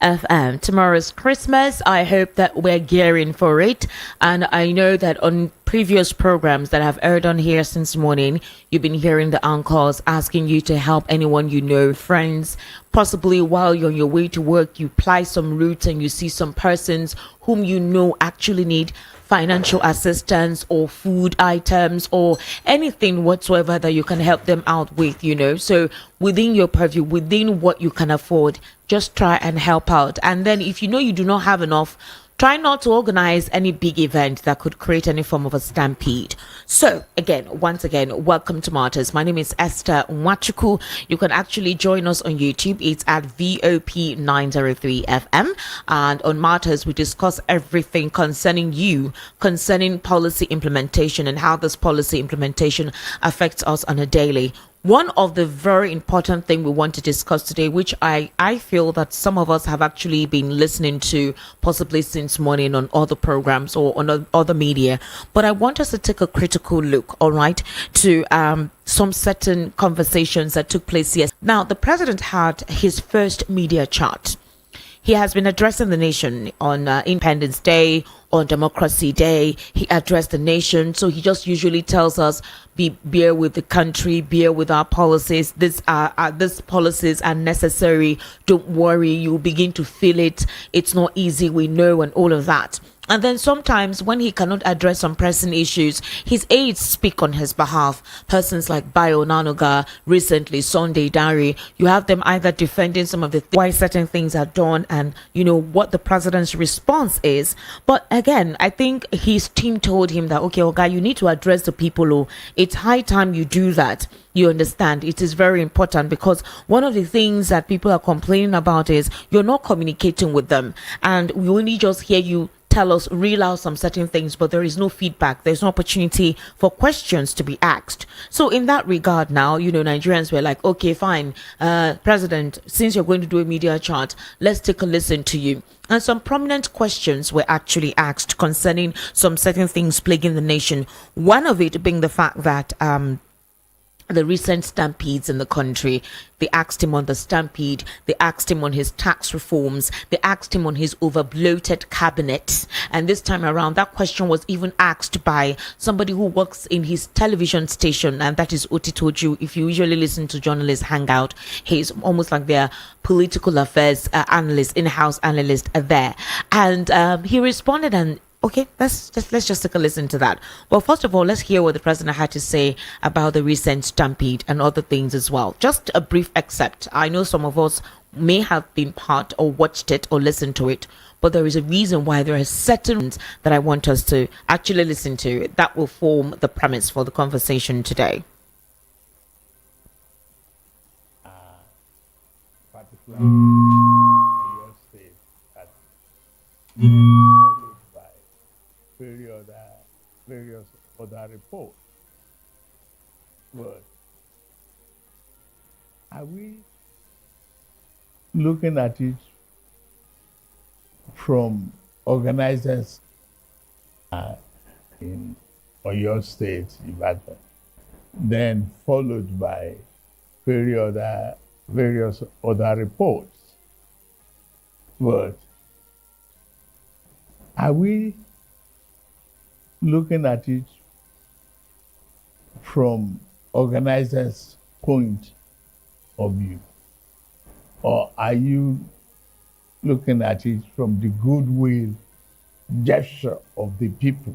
FM. Tomorrow's Christmas. I hope that we're gearing for it. And I know that on previous programs that have aired on here since morning, you've been hearing the anchors asking you to help anyone you know, friends. Possibly while you're on your way to work, you ply some routes and you see some persons whom you know actually need financial assistance or food items or anything whatsoever that you can help them out with, So within your purview, within what you can afford, just try and help out. And then if you know you do not have enough, try not to organize any big event that could create any form of a stampede. So once again, welcome to Martyrs. My name is Esther Nwachuku. You can actually join us on YouTube. It's at VOP 903 FM. And on Martyrs, we discuss everything concerning policy implementation and how this policy implementation affects us on a daily. One of the very important thing we want to discuss today, which I feel that some of us have actually been listening to possibly since morning on other programs or on other media, but I want us to take a critical look, all right, to some certain conversations that took place here. Now, the president had his first media chat. He has been addressing the nation on Independence Day, on Democracy Day. He addressed the nation. So he just usually tells us, bear with the country, bear with our policies. These policies are necessary. Don't worry, you'll begin to feel it. It's not easy, we know, and all of that. And then sometimes when he cannot address some pressing issues, his aides speak on his behalf. Persons like Bayo Nanoga, recently Sunday Dari, you have them either defending some of the why certain things are done and, what the president's response is. But again, I think his team told him that, okay, Oga, you need to address the people. Oh, it's high time you do that. You understand? It is very important because one of the things that people are complaining about is you're not communicating with them. And we only just hear you tell us, reel out some certain things, but there is no feedback. There's no opportunity for questions to be asked. So in that regard now, Nigerians were like, okay, fine, President, since you're going to do a media chart, let's take a listen to you. And some prominent questions were actually asked concerning some certain things plaguing the nation. One of it being the fact that the recent stampedes in the country. They asked him on the stampede. They asked him on his tax reforms. They asked him on his over-bloated cabinet. And this time around, that question was even asked by somebody who works in his television station, and that is Otitoju. If you usually listen to journalists hangout, he's almost like their political affairs analyst, in-house analyst there. And he responded and okay, let's just take a listen to that. Well, first of all, let's hear what the president had to say about the recent stampede and other things as well. Just a brief excerpt. I know some of us may have been part or watched it or listened to it, but there is a reason why there are certain that I want us to actually listen to that will form the premise for the conversation today. Particularly your state that followed by various other reports. But are we looking at it from organizers in Oyo State, Ibadan, then followed by various other reports? But are we looking at it from organizers' point of view? Or are you looking at it from the goodwill gesture of the people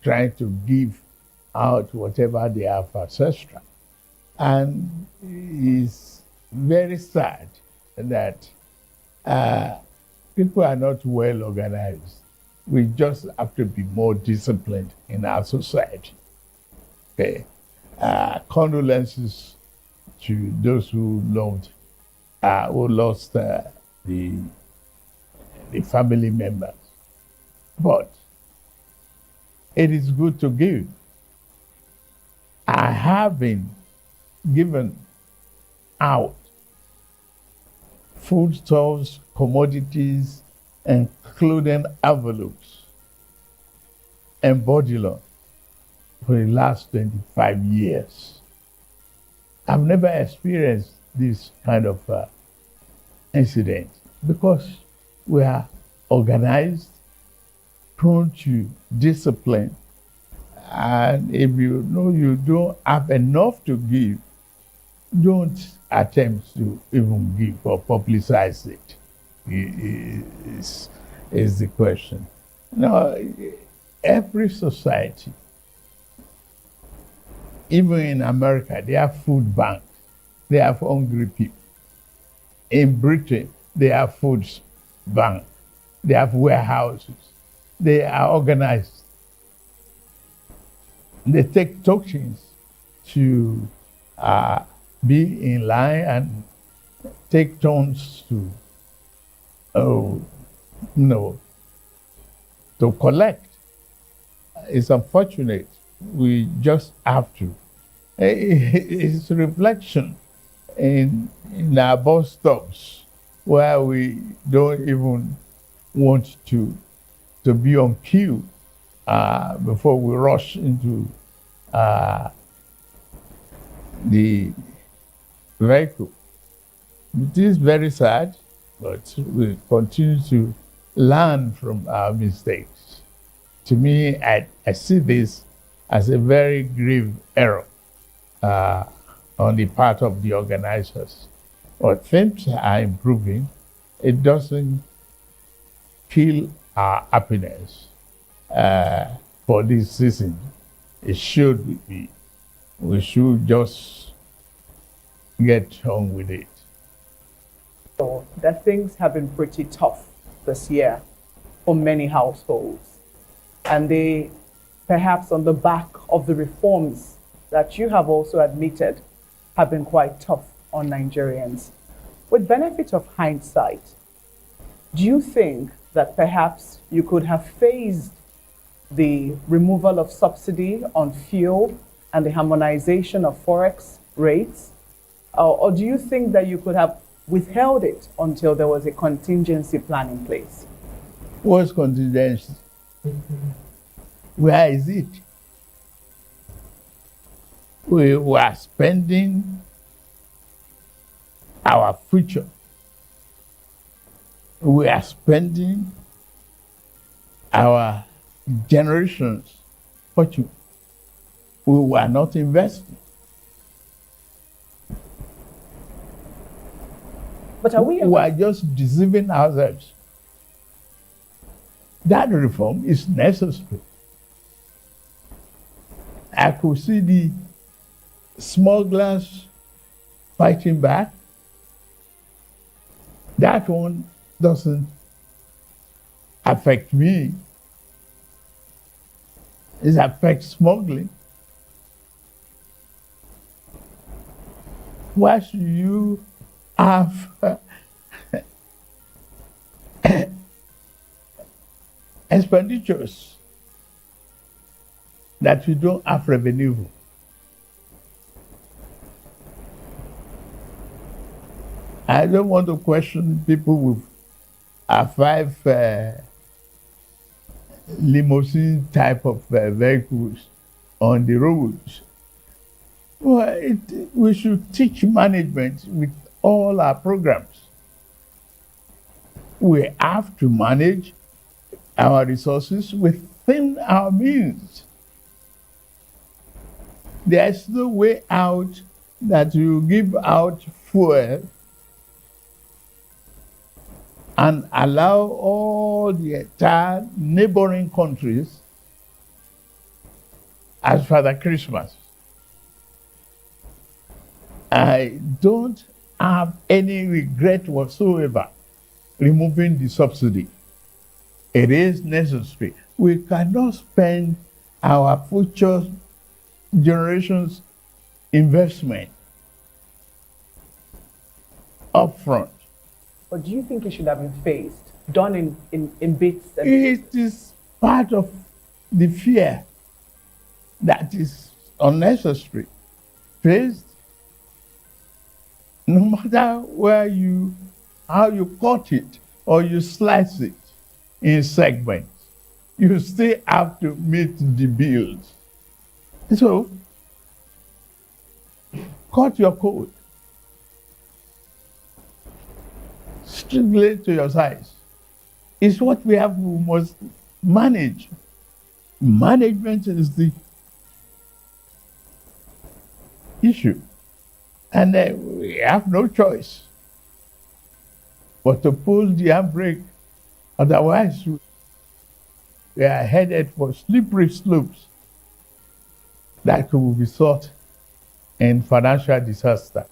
trying to give out whatever they have ancestral? And it's very sad that people are not well organized. We just have to be more disciplined in our society. Okay. Condolences to those who lost the family members. But it is good to give. I have been given out foodstuffs, commodities, including envelopes and body loan for the last 25 years. I've never experienced this kind of incident because we are organized, prone to discipline, and if you know you don't have enough to give, don't attempt to even give or publicize it. Is the question. No, every society, even in America, they have food banks. They have hungry people. In Britain, they have food banks. They have warehouses. They are organized. They take tokens to be in line and take turns to, to collect. It's unfortunate. We just have to. It's a reflection in our bus stops where we don't even want to be on queue before we rush into the vehicle. It is very sad, but we continue to learn from our mistakes. To me, I see this as a very grave error on the part of the organizers. But things are improving. It doesn't kill our happiness for this season. It should be. We should just get on with it. So that things have been pretty tough this year for many households. And they, perhaps on the back of the reforms that you have also admitted, have been quite tough on Nigerians. With benefit of hindsight, do you think that perhaps you could have phased the removal of subsidy on fuel and the harmonization of forex rates? Or do you think that you could have withheld it until there was a contingency plan in place? What's contingency? Where is it? We were spending our future. We are spending our generation's fortune. We were not investing. But are we? We are just deceiving ourselves. That reform is necessary. I could see the smugglers fighting back. That one doesn't affect me. It affects smuggling. Why should you have expenditures that you don't have revenue for? I don't want to question people with five limousine type of vehicles on the roads. Well, we should teach management with all our programs. We have to manage our resources within our means. There's no way out that you give out fuel and allow all the entire neighboring countries as Father Christmas. I don't have any regret whatsoever removing the subsidy. It is necessary. We cannot spend our future generations' investment upfront. Or do you think it should have been phased, done in bits? It is part of the fear that is unnecessary. Phased, no matter how you cut it or you slice it in segments, you still have to meet the bills. So, cut your coat strictly to your size. It's what we must manage. Management is the issue. And we have no choice but to pull the handbrake. Otherwise, we are headed for slippery slopes that could result in financial disaster.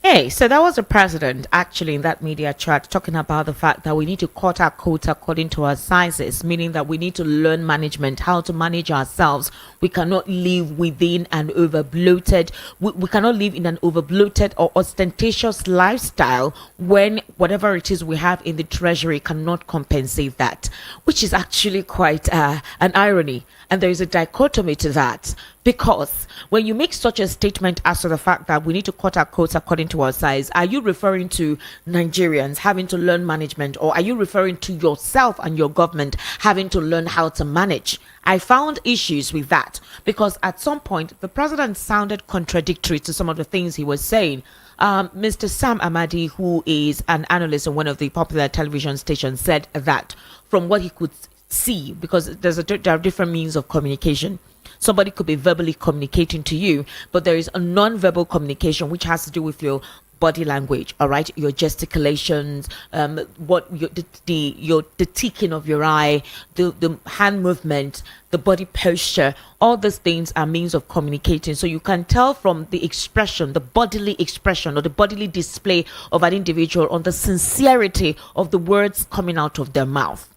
Hey, so that was the president actually in that media chat talking about the fact that we need to cut our coat according to our sizes, meaning that we need to learn management, how to manage ourselves. We cannot live within an overbloated, we cannot live in an overbloated or ostentatious lifestyle when whatever it is we have in the treasury cannot compensate that, which is actually quite an irony. And there is a dichotomy to that. Because when you make such a statement as to the fact that we need to cut our coats according to our size, are you referring to Nigerians having to learn management, or are you referring to yourself and your government having to learn how to manage? I found issues with that because at some point the president sounded contradictory to some of the things he was saying. Mr. Sam Amadi, who is an analyst on one of the popular television stations, said that from what he could see, because there are different means of communication. Somebody could be verbally communicating to you, but there is a non-verbal communication which has to do with your body language, all right, your gesticulations, the ticking of your eye, the hand movement, the body posture. All these things are means of communicating. So you can tell from the expression, the bodily expression or the bodily display of an individual on the sincerity of the words coming out of their mouth,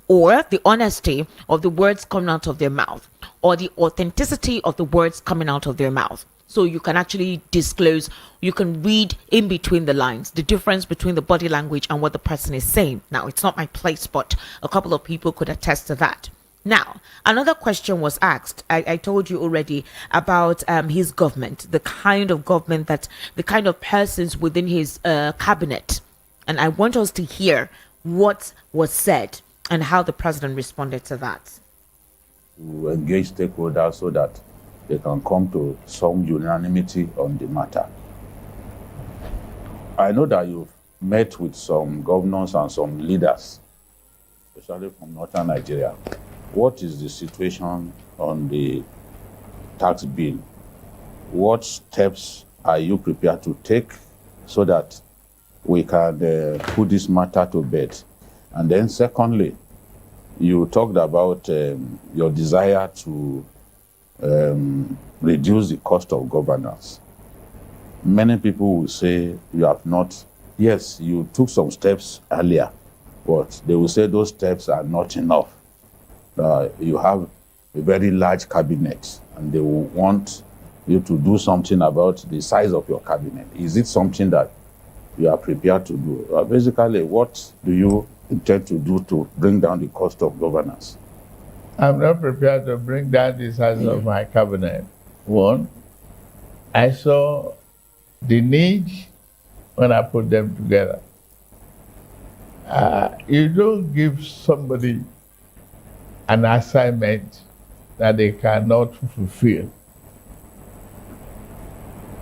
or the honesty of the words coming out of their mouth, or the authenticity of the words coming out of their mouth. So you can actually disclose, you can read in between the lines, the difference between the body language and what the person is saying. Now, it's not my place, but a couple of people could attest to that. Now, another question was asked. I told you already about his government, the kind of government the kind of persons within his cabinet. And I want us to hear what was said and how the president responded to that. To engage stakeholders so that they can come to some unanimity on the matter. I know that you've met with some governors and some leaders, especially from northern Nigeria. What is the situation on the tax bill? What steps are you prepared to take so that we can put this matter to bed? And then secondly, you talked about your desire to reduce the cost of governance. Many people will say you have not, yes, you took some steps earlier, but they will say those steps are not enough. You have a very large cabinet and they will want you to do something about the size of your cabinet. Is it something that you are prepared to do? Basically, what do you intend to do to bring down the cost of governance? I'm not prepared to bring down the size of my cabinet. One, I saw the need when I put them together. You don't give somebody an assignment that they cannot fulfill.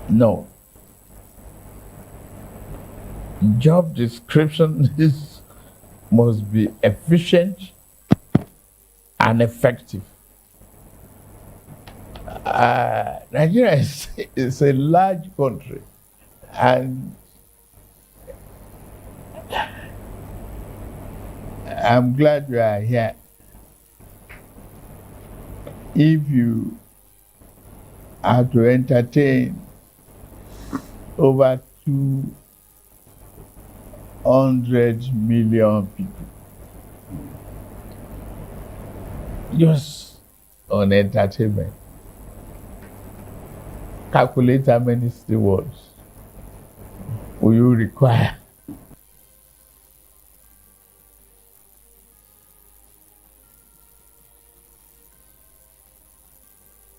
No. Job description must be efficient and effective. Nigeria is a large country, and I'm glad you are here. If you are to entertain over 200 million people, just on entertainment, calculate how many stewards will you require.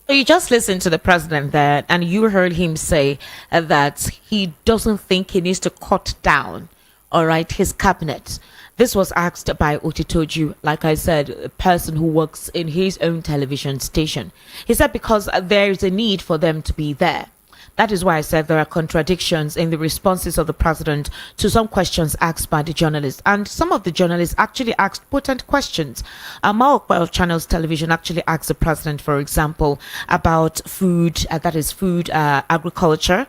So you just listened to the president there, and you heard him say that he doesn't think he needs to cut down, all right, his cabinet. This was asked by Otitoju, like I said, a person who works in his own television station. He said because there is a need for them to be there. That is why I said there are contradictions in the responses of the president to some questions asked by the journalists. And some of the journalists actually asked potent questions. Amaokwa of Channels Television actually asked the president, for example, about food, that is food, agriculture,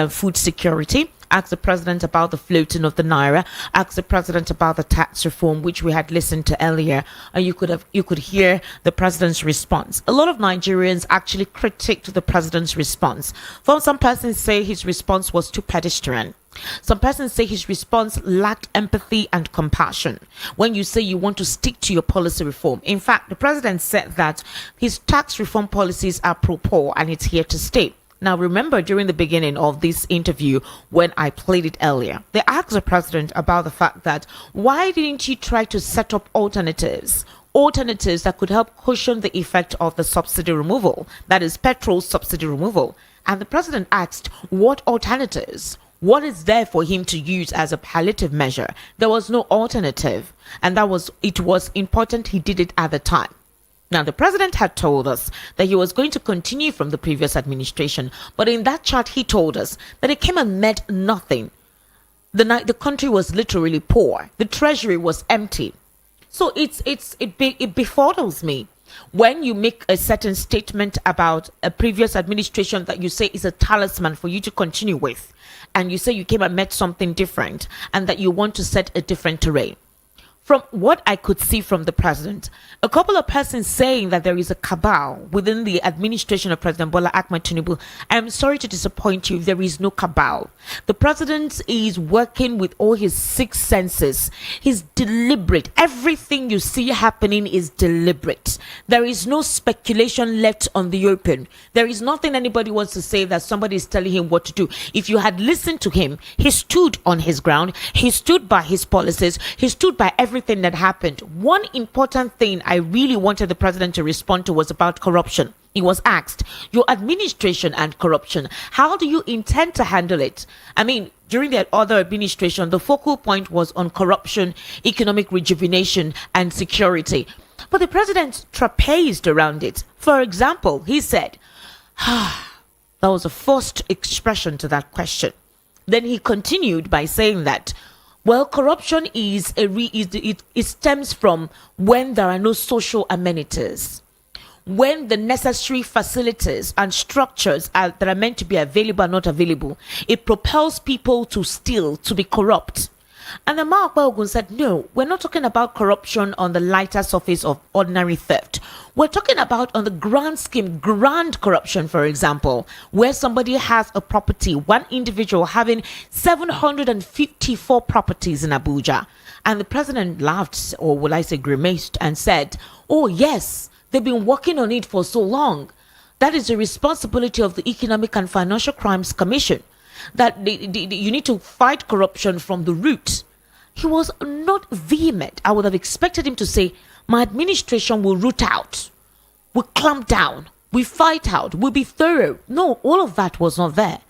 food security. Asked the president about the floating of the naira, asked the president about the tax reform, which we had listened to earlier, and you could hear the president's response. A lot of Nigerians actually critiqued the president's response. Some persons say his response was too pedestrian. Some persons say his response lacked empathy and compassion. When you say you want to stick to your policy reform, in fact, the president said that his tax reform policies are pro-poor and it's here to stay. Now, remember during the beginning of this interview, when I played it earlier, they asked the president about the fact that why didn't he try to set up alternatives that could help cushion the effect of the subsidy removal, that is petrol subsidy removal. And the president asked, what alternatives? What is there for him to use as a palliative measure? There was no alternative. And it was important he did it at the time. Now, the president had told us that he was going to continue from the previous administration, but in that chat, he told us that it came and meant nothing. The country was literally poor. The treasury was empty. So it befuddles me when you make a certain statement about a previous administration that you say is a talisman for you to continue with, and you say you came and met something different, and that you want to set a different terrain. From what I could see from the president, a couple of persons saying that there is a cabal within the administration of President Bola Ahmed Tinubu. I'm sorry to disappoint you. There is no cabal. The president is working with all his six senses. He's deliberate. Everything you see happening is deliberate. There is no speculation left on the open. There is nothing anybody wants to say that somebody is telling him what to do. If you had listened to him, he stood on his ground. He stood by his policies. He stood by everything that happened. One important thing I really wanted the president to respond to was about corruption. He was asked, your administration and corruption, how do you intend to handle it? I mean, during the other administration, the focal point was on corruption, economic rejuvenation, and security. But the president trapezed around it. For example, he said, that was a forced expression to that question. Then he continued by saying that, well, corruption it stems from when there are no social amenities, when the necessary facilities and structures that are meant to be available are not available. It propels people to steal, to be corrupt. And the Mark Belgun said, no, we're not talking about corruption on the lighter surface of ordinary theft. We're talking about on the grand scheme, grand corruption, for example, where somebody has a property, one individual having 754 properties in Abuja. And the president laughed, or will I say grimaced, and said, oh, yes, they've been working on it for so long. That is the responsibility of the Economic and Financial Crimes Commission. That you need to fight corruption from the root. He was not vehement. I would have expected him to say, my administration will root out, will clamp down, we fight out, we'll be thorough. No, all of that was not there.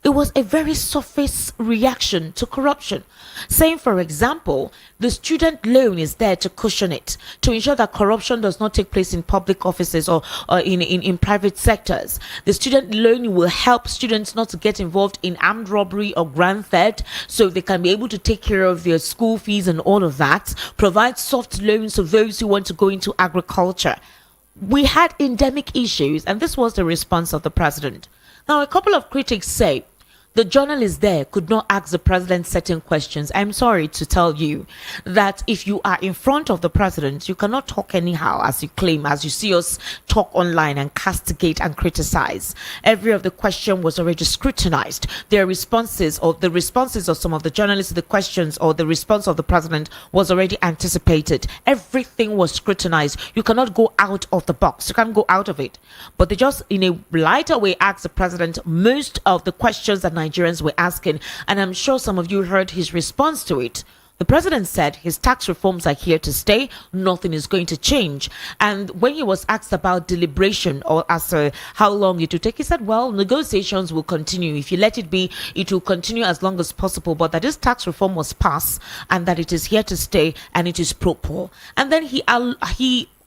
It was a very surface reaction to corruption, saying, for example, the student loan is there to cushion it, to ensure that corruption does not take place in public offices or in private sectors. The student loan will help students not to get involved in armed robbery or grand theft, so they can be able to take care of their school fees and all of that, provide soft loans to those who want to go into agriculture. We had endemic issues, and this was the response of the president. Now, a couple of critics say the journalists there could not ask the president certain questions. I'm sorry to tell you that if you are in front of the president, you cannot talk anyhow as you claim, as you see us talk online and castigate and criticize. Every of the question was already scrutinized. Their responses or the responses of some of the journalists to the questions or the response of the president was already anticipated. Everything was scrutinized. You cannot go out of the box. You can't go out of it. But they just, in a lighter way, asked the president most of the questions that Nigerians were asking, and I'm sure some of you heard his response to it. The president said his tax reforms are here to stay. Nothing is going to change. And when he was asked about deliberation or as to how long it will take, he said, well, negotiations will continue. If you let it be, it will continue as long as possible. But that this tax reform was passed and that it is here to stay and it is pro-poor. And then he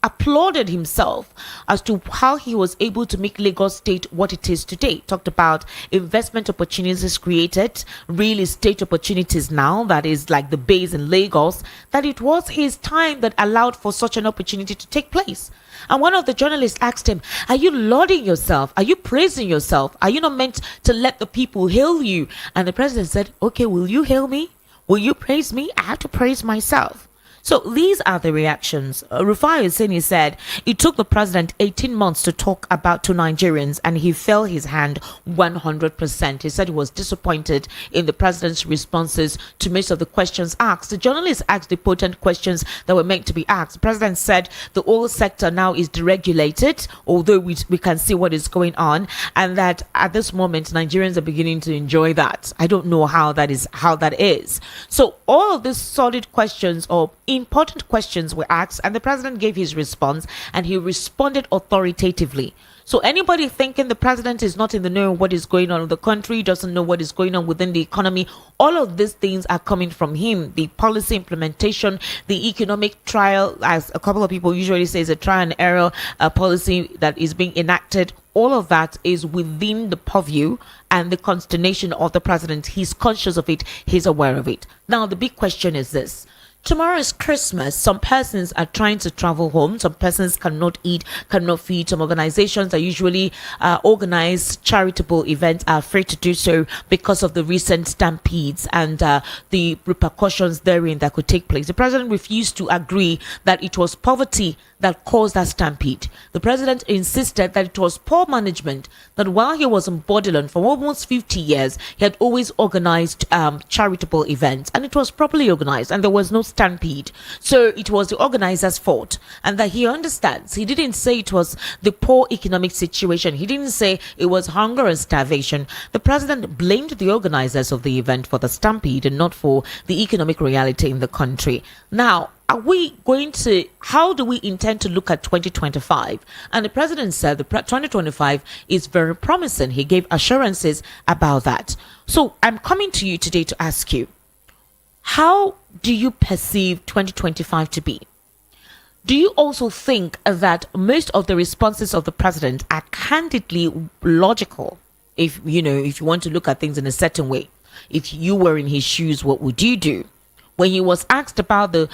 applauded himself as to how he was able to make Lagos State what it is today. Talked about investment opportunities created, real estate opportunities now, that is like the base in Lagos, that it was his time that allowed for such an opportunity to take place. And one of the journalists asked him, are you lauding yourself? Are you praising yourself? Are you not meant to let the people hail you? And the president said, okay, will you hail me? Will you praise me? I have to praise myself. So these are the reactions. Rufai Hussaini said it took the president 18 months to talk about to Nigerians, and he fell his hand 100%. He said he was disappointed in the president's responses to most of the questions asked. The journalists asked the potent questions that were meant to be asked. The president said the oil sector now is deregulated, although we can see what is going on, and that at this moment Nigerians are beginning to enjoy that. I don't know how that is. So all of these solid questions or important questions were asked, and the president gave his response, and he responded authoritatively. So anybody thinking the president is not in the know what is going on in the country, doesn't know what is going on within the economy, all of these things are coming from him. The policy implementation, the economic trial, as a couple of people usually say, is a trial and error policy that is being enacted. All of that is within the purview and the consternation of the president. He's conscious of it. He's aware of it. Now, the big question is this. Tomorrow is Christmas. Some persons are trying to travel home. Some persons cannot eat, cannot feed. Some organizations that usually organize charitable events are afraid to do so because of the recent stampedes and the repercussions therein that could take place. The president refused to agree that it was poverty that caused that stampede. The president insisted that it was poor management, that while he was in Borderland for almost 50 years, he had always organized charitable events, and it was properly organized, and there was no stampede. So it was the organizer's fault, and that he understands. He didn't say it was the poor economic situation. He didn't say it was hunger and starvation. The president blamed the organizers of the event for the stampede and not for the economic reality in the country. Now, how do we intend to look at 2025? And the president said the 2025 is very promising. He gave assurances about that. So I'm coming to you today to ask you, how do you perceive 2025 to be? Do you also think that most of the responses of the president are candidly logical? If you want to look at things in a certain way, if you were in his shoes, what would you do? When he was asked about the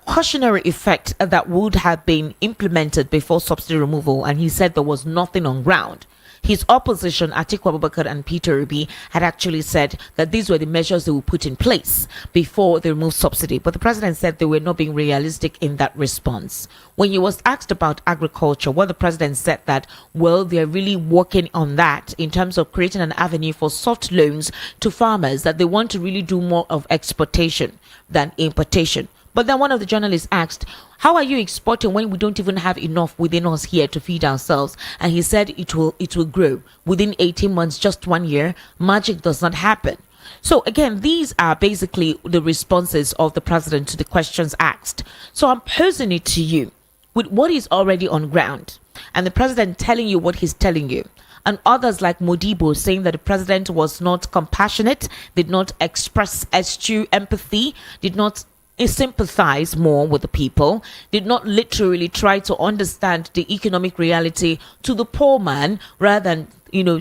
cautionary effect that would have been implemented before subsidy removal, and he said there was nothing on ground. His opposition, Atiku Abubakar and Peter Obi, had actually said that these were the measures they would put in place before they removed subsidy. But the president said they were not being realistic in that response. When he was asked about agriculture, well, the president said that, well, they're really working on that in terms of creating an avenue for soft loans to farmers, that they want to really do more of exportation than importation. But then one of the journalists asked, how are you exporting when we don't even have enough within us here to feed ourselves? And he said it will grow within 18 months, just 1 year. Magic does not happen. So again, these are basically the responses of the president to the questions asked. So I'm posing it to you with what is already on ground, and the president telling you what he's telling you, and others like Modibo saying that the president was not compassionate, did not express eschewed empathy, did not sympathize more with the people, did not literally try to understand the economic reality to the poor man, rather than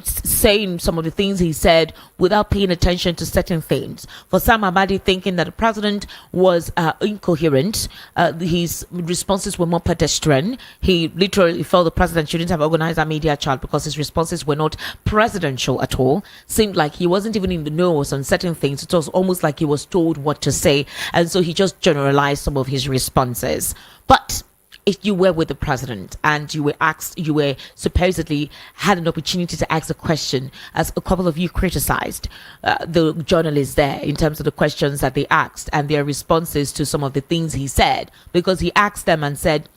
saying some of the things he said without paying attention to certain things. For Sam Abadi thinking that the president was incoherent, his responses were more pedestrian. He literally felt the president shouldn't have organized a media chat because his responses were not presidential at all. Seemed like he wasn't even in the know on certain things. It was almost like he was told what to say, and so he just generalized some of his responses. But if you were with the president and you were supposedly had an opportunity to ask a question, as a couple of you criticized the journalists there in terms of the questions that they asked and their responses to some of the things he said, because he asked them and said,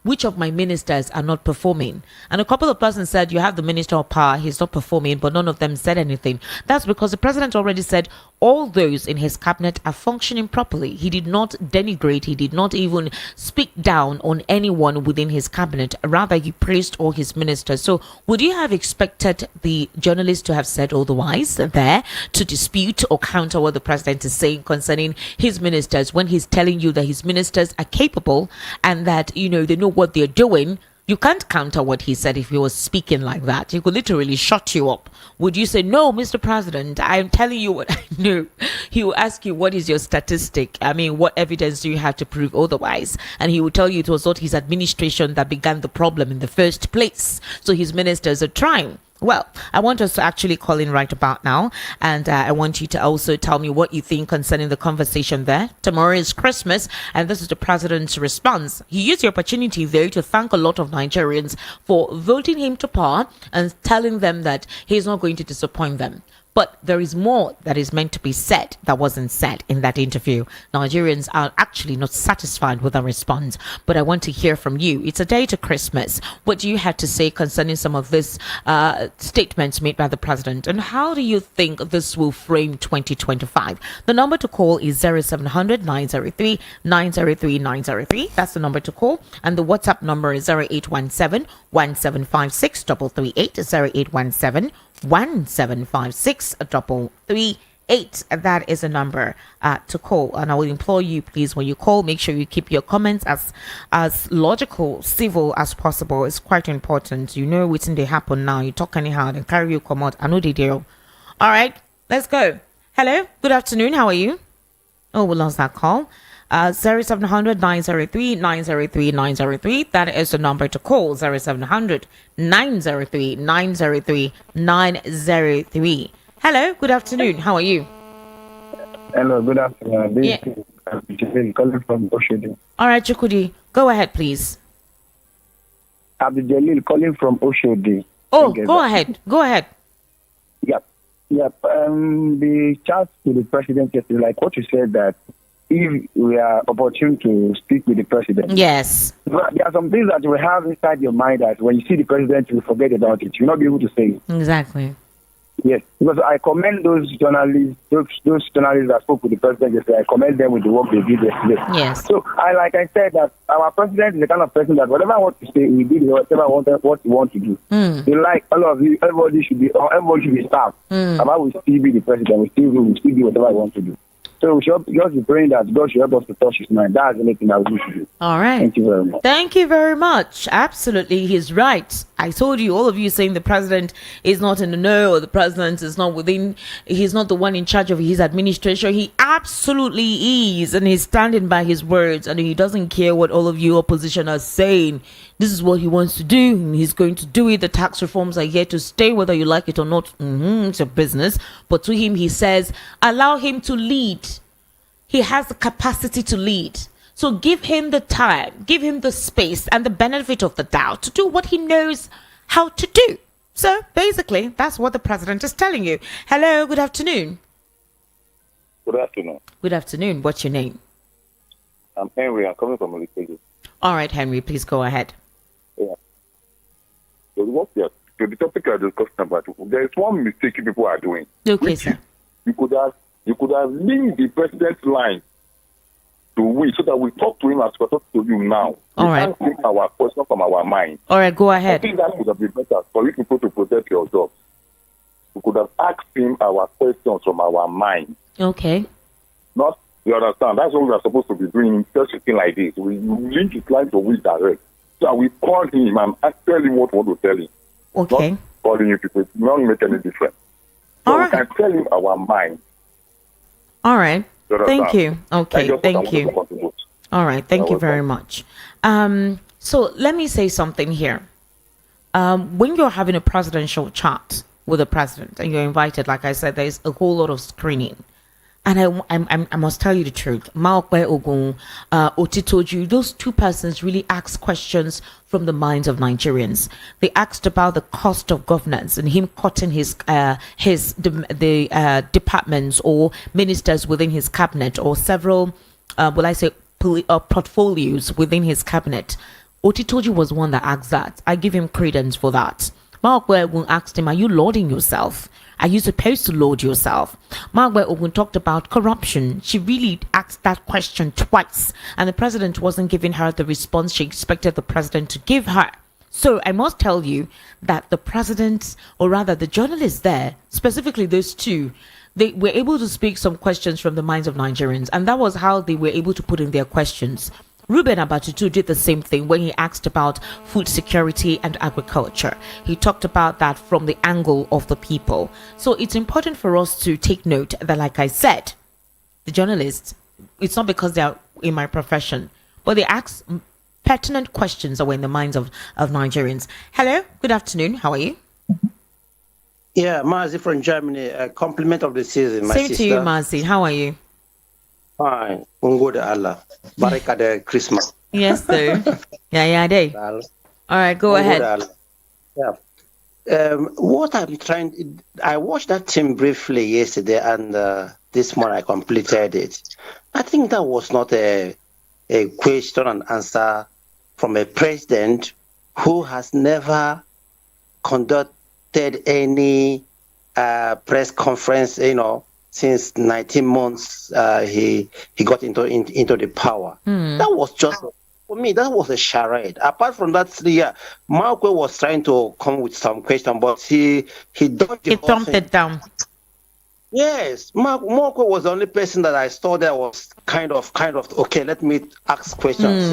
which of my ministers are not performing? And a couple of persons said, you have the minister of power, he's not performing, but none of them said anything. That's because the president already said all those in his cabinet are functioning properly. He did not denigrate, he did not even speak down on anyone within his cabinet. Rather, he praised all his ministers. So, would you have expected the journalists to have said otherwise there to dispute or counter what the president is saying concerning his ministers when he's telling you that his ministers are capable and that, you know, they know what they're doing? You can't counter what he said if he was speaking like that. He could literally shut you up. Would you say, no, Mr. President, I'm telling you what I know? He will ask you, what is your statistic? I mean, what evidence do you have to prove otherwise? And he will tell you it was not his administration that began the problem in the first place. So his ministers are trying. Well, I want us to actually call in right about now, and I want you to also tell me what you think concerning the conversation there. Tomorrow is Christmas, and this is the president's response. He used the opportunity, though, to thank a lot of Nigerians for voting him to power and telling them that he's not going to disappoint them. But there is more that is meant to be said that wasn't said in that interview. Nigerians are actually not satisfied with the response, but I want to hear from you. It's a day to Christmas. What do you have to say concerning some of these statements made by the president, and how do you think this will frame 2025? The number to call is 0700 903 903 903. That's the number to call, and the WhatsApp number is 0817 1756 338 0817 1756 338. That is a number to call, and I will implore you, please, when you call, make sure you keep your comments as logical, civil as possible. It's quite important. You know what's in the happen now. You talk anyhow and carry you come out. I know the deal. All right, let's go. Hello, good afternoon. How are you? Oh, we lost that call. 0700 903 903 903. That is the number to call. 0700 903 903 903. Hello, good afternoon. How are you? Hello, good afternoon. This Yeah. is Jalil calling from Oshodi. All right, Chukudi, go ahead, please. Abdul Jalil calling from Oshodi. Oh, go ahead. Go ahead. Yep. The chat to the president yesterday, like what you said, that if we are opportune to speak with the president. Yes. But there are some things that you will have inside your mind that when you see the president, you will forget about it. You will not be able to say it. Exactly. Yes, because I commend those journalists, those journalists that spoke with the president yesterday. I commend them with the work they did yesterday. Yes. So like I said, that our president is the kind of person that whatever I want to say, he did whatever what he wants to do. They like all of you, everybody should be staffed. About we still be the president, we still do whatever I want to do. So we should just be praying that God should help us to touch his mind. That's the only thing I would to do. All right. Thank you very much. Thank you very much. Absolutely, he's right. I told you, all of you saying the president is not in the know, or the president is not within, he's not the one in charge of his administration. He absolutely is, and he's standing by his words, and he doesn't care what all of you opposition are saying. This is what he wants to do, and he's going to do it. The tax reforms are here to stay, whether you like it or not. It's a business. But to him, he says, allow him to lead. He has the capacity to lead. So give him the time, give him the space and the benefit of the doubt to do what he knows how to do. So basically, that's what the president is telling you. Hello, good afternoon. Good afternoon. Good afternoon. What's your name? I'm Henry. I'm coming from Olikeji. All right, Henry, please go ahead. Yeah. So the topic you're discussing about, there is one mistake people are doing. Okay, sir. You could have linked the president's line to we, so that we talk to him as we talk to you now. All we right. can't take our question from our mind. All right, go I ahead. think that would have been better for you people to protect your jobs. We could have asked him our questions from our mind. Okay. Not, you understand? That's what we are supposed to be doing in such a thing like this. We link his line to we direct. So we call him and tell him what we want to tell him. Okay. Not calling you people. It won't make any difference. So All we right. can tell him our mind. All right. You Thank understand? you. Okay, That's just what I thank wanted to you. contribute. All right, thank you You're very welcome. much. So let me say something here. When you're having a presidential chat with the president and you're invited, like I said, there's a whole lot of screening. And I must tell you the truth. Maokwe Ogun, Otitoju, those two persons really asked questions from the minds of Nigerians. They asked about the cost of governance and him cutting his departments or ministers within his cabinet, or several, portfolios within his cabinet. Otitoju was one that asked that. I give him credence for that. Mark Ogun asked him, are you lauding yourself? Are you supposed to laud yourself? Margaret Ogun talked about corruption. She really asked that question twice, and the president wasn't giving her the response she expected the president to give her. So I must tell you that the president, or rather the journalists there, specifically those two, they were able to speak some questions from the minds of Nigerians, and that was how they were able to put in their questions. Ruben Abatutu did the same thing when he asked about food security and agriculture. He talked about that from the angle of the people. So it's important for us to take note that, like I said, the journalists, it's not because they are in my profession, but they ask pertinent questions that were in the minds of Nigerians. Hello, good afternoon. How are you? Yeah, Mazi from Germany. A compliment of the season, my Same sister. to you, Mazi. How are you? Fine. Ungo Allah. Barika de Christmas. Yes, sir. yeah, day. Allah. All right, go ahead. Allah. Yeah. What I'm trying, I watched that team briefly yesterday, and this morning I completed it. I think that was not a question and answer from a president who has never conducted any press conference, since 19 months he got into the power. That was just, for me, that was a charade. Apart from that, Marco was trying to come with some question, but he dodged He thumped it down. Yes, Marco was the only person that I saw that was kind of okay. Let me ask questions.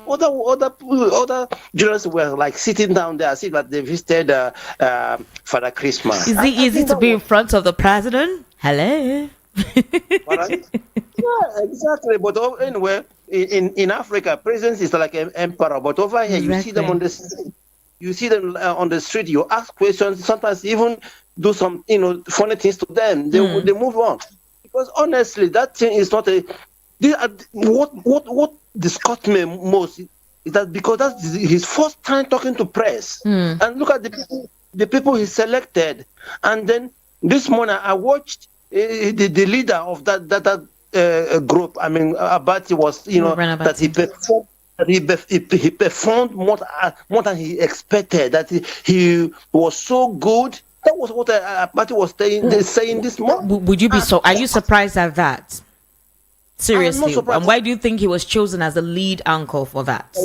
Other journalists were like sitting down there, as if that they visited Father Christmas. Is it easy to be in front of the president? Hello. Yeah, exactly. But anyway, in Africa, presidents is like an emperor. But over here, you see them on the street. You see them on the street. You ask questions. Sometimes even do some funny things to them. They move on. Because honestly, that thing is not a. What disgusts me most is that because that's his first time talking to press, and look at the people he selected, and then this morning I watched the leader of that group. I mean, Abati was that he performed more than he expected. That he was so good. That was what Abati was saying this morning. Would you be so? Are you surprised at that? Seriously, and why do you think he was chosen as the lead anchor for that?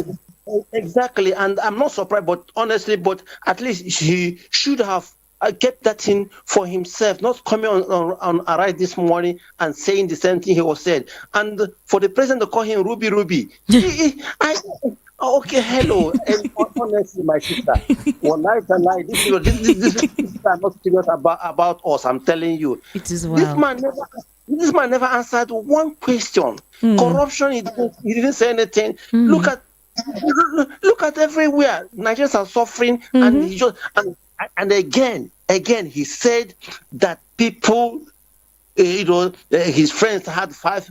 Exactly, and I'm not surprised, but honestly, at least he should have kept that in for himself, not coming on Arise this morning and saying the same thing he was said. And for the president to call him Ruby, okay, hello. And honestly, my sister, one night and night, this is not serious about us. I'm telling you, it is well. This man never answered one question. Corruption, he didn't say anything. Look at everywhere. Nigerians are suffering, and he just and again he said that people, his friends had five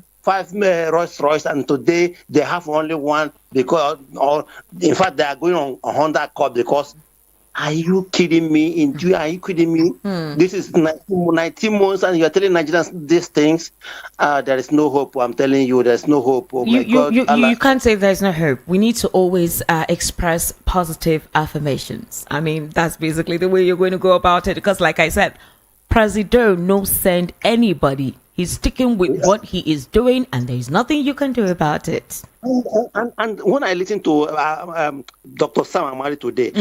Rolls Royce, and today they have only one because, or in fact, they are going on a Honda Cup because. Are you kidding me? Are you kidding me? This is 19 months, and you're telling Nigerians these things. There is no hope. I'm telling you, there's no hope. Oh my God. You can't say there's no hope. We need to always express positive affirmations. I mean, that's basically the way you're going to go about it. Because, like I said, Presido no send anybody. He's sticking with what he is doing, and there's nothing you can do about it. And when I listened to Dr. Sam Amari today,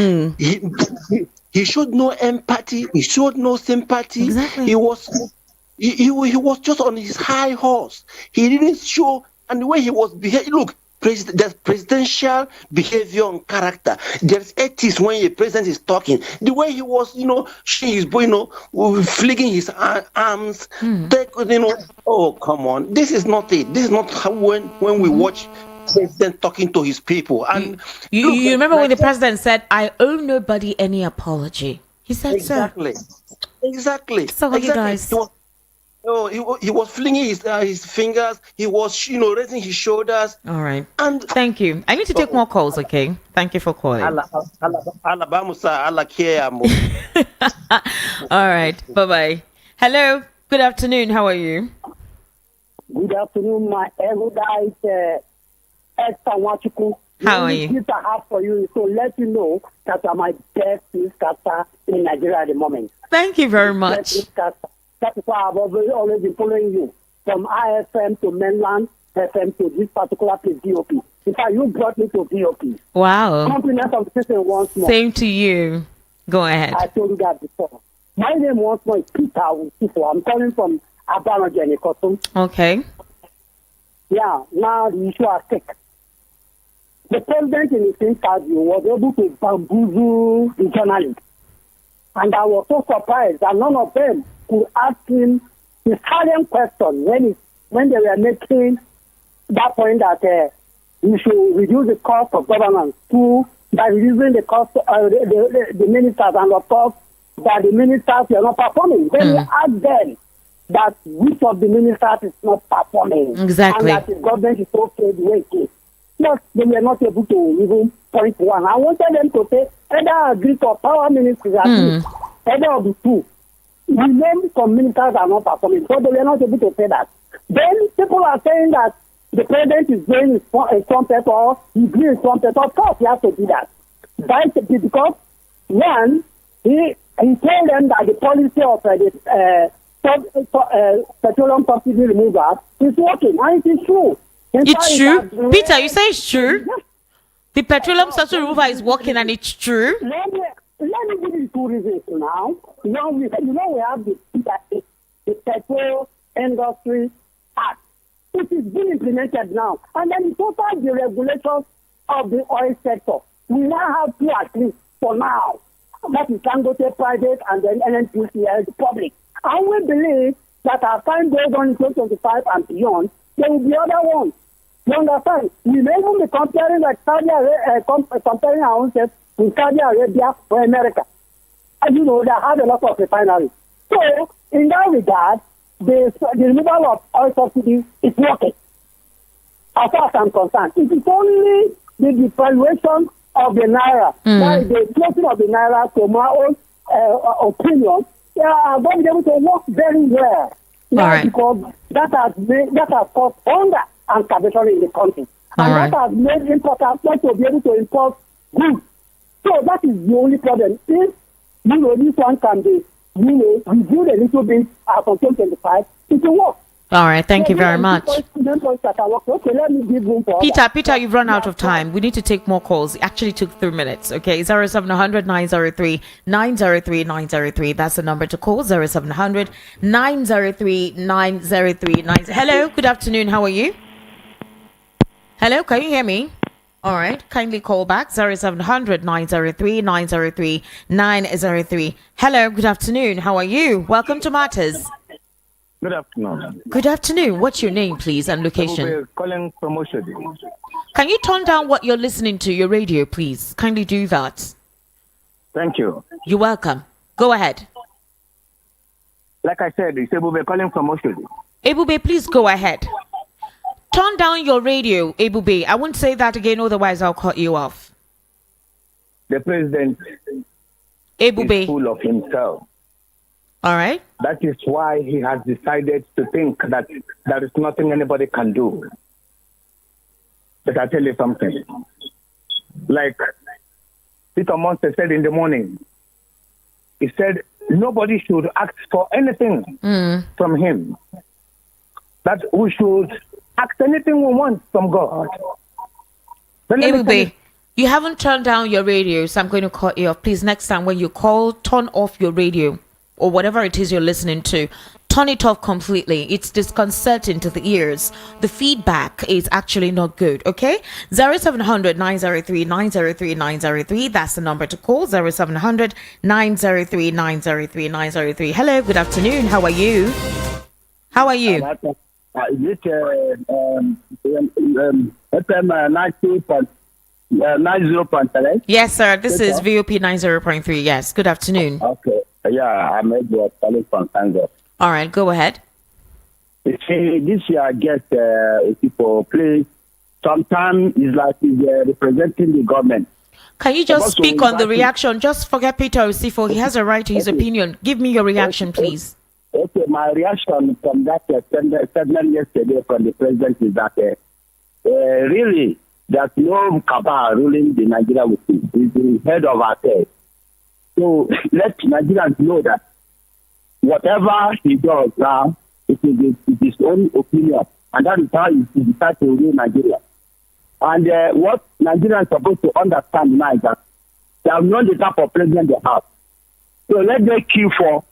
he showed no empathy. He showed no sympathy. Exactly. He was just on his high horse. He didn't show, and the way he was behaving. Look, there's presidential behavior and character. There's ethics when a president is talking. The way he was, flinging his arms. Oh, come on. This is not it. This is not how when we watch president talking to his people. And you remember when the president said, "I owe nobody any apology." He said, exactly. So what you guys? He was flinging his fingers. He was, raising his shoulders. All right. And thank you. I need to take more calls. Okay. Thank you for calling. All right. Bye bye. Hello. Good afternoon. How are you? Good afternoon, my erudite Esther Wachuku. How are The you? only gift I have for you is to let you know that I'm my best newscaster in Nigeria at the moment. Thank you very Best much. newscaster. That is why I've always been following you from IFM to mainland FM to this particular place, VOP. In fact, you brought me to VOP. Wow. Compliments of the system once more. Same to you. Go ahead. I told you that before. My name once more is Peter Usifo. I'm calling from Abanogen, Kotum. Okay. Yeah, now the issue at stake. The president in his interview was able to bamboozle the journalists. And I was so surprised that none of them could ask him the salient question when they were making that point that we should reduce the cost of governance by reducing the cost the ministers, and of course that the ministers were not performing. Then we asked them that which of the ministers is not performing. Exactly. And that the government is okay the way it is. But they were not able to even point one. I wanted them to say either agree to power ministries at least, either of the two. We know some ministers are not performing, but they were not able to say that. Then people are saying that the president is doing a trumpet or he's doing a trumpet. Of course, he has to do that. But because one, he told them that the policy of petroleum subsidy removal is working, and it is true. In fact, It's true. Peter, you say it's true? The petroleum subsidy removal is working and it's true? Let me give you two reasons now. We have the Petrol Industry Act, which is being implemented now. And then the total the regulations of the oil sector. We now have two at least for now. That is Dangote private and then NNPCL public. And we believe that as time goes on in 2025 and beyond, there will be other ones. You understand? We may even be comparing like comparing our own self with Saudi Arabia or America. And they have a lot of refineries. So, in that regard, the removal of oil subsidies is working. As far as I'm concerned, it is only the devaluation of the naira, that is the closing of the naira, to my own opinion, they are going to be able to work very well. Right. Because that has caused hunger and starvation in the country. And Right. that has made importers not to be able to import goods. So that is the only problem. If this one can be reviewed a little bit from 2025, it will work. All right. Thank you very much. Okay, let me give room for Peter, you've run out of time. We need to take more calls. It actually took 3 minutes. Okay, 0700 903 903 903. That's the number to call. 0700 903 903 903. Hello, good afternoon. How are you? Hello, can you hear me? All right, kindly call back 0700 903 903 903. Hello, good afternoon. How are you? Welcome to Matters. Good afternoon. Good afternoon. What's your name, please, and location? We're calling from Oshodi. Can you turn down what you're listening to, your radio, please? Kindly do that. Thank you. You're welcome. Go ahead. Like I said, we're calling from Oshodi. Ebube, please go ahead. Turn down your radio, Ebube. I won't say that again, otherwise I'll cut you off. The president Ebube. is full of himself. All right. That is why he has decided to think that there is nothing anybody can do. But I tell you something. Like Peter Monster said in the morning, he said nobody should ask for anything from him. That we should ask anything we want from God. Then let me tell Ebube, you haven't turned down your radio, so I'm going to cut you off. Please, next time when you call, turn off your radio or whatever it is you're listening to. Turn it off completely. It's disconcerting to the ears. The feedback is actually not good, okay? 0700 903 903 903. That's the number to call. 0700 903 903 903. Hello, good afternoon. How are you? How are you? Is it FM 90.7? Yes, sir. This is VOP 90.3. Yes. Good afternoon. Okay. Yeah, I'm Edward calling from Tanzania. All right, go ahead. You see, this year I get people play. Sometimes it's like he's representing the government. Can you just speak on the reaction? Just forget Peter Osifo. He has a right to his opinion. Give me your reaction, please. Okay, my reaction from that segment yesterday from the president is that really there's no cabal ruling the Nigeria with him. He's the head of affairs. So let Nigerians know that whatever he does now, it is his own opinion. And that is how he decides to rule Nigeria. And what Nigerians are supposed to understand now is that they have known the type of president they have. So let them queue for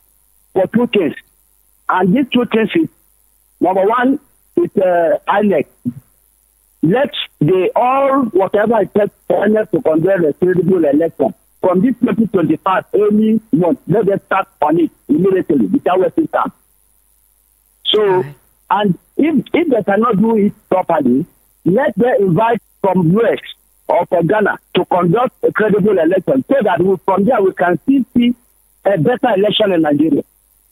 two things. And these two things is, number one, is INEC. Let whatever it takes for INEC to conduct a credible election. From this 2025, any month, let them start on it immediately without wasting time. So, and if they cannot do it properly, let them invite from US or from Ghana to conduct a credible election so that from there we can still see a better election in Nigeria.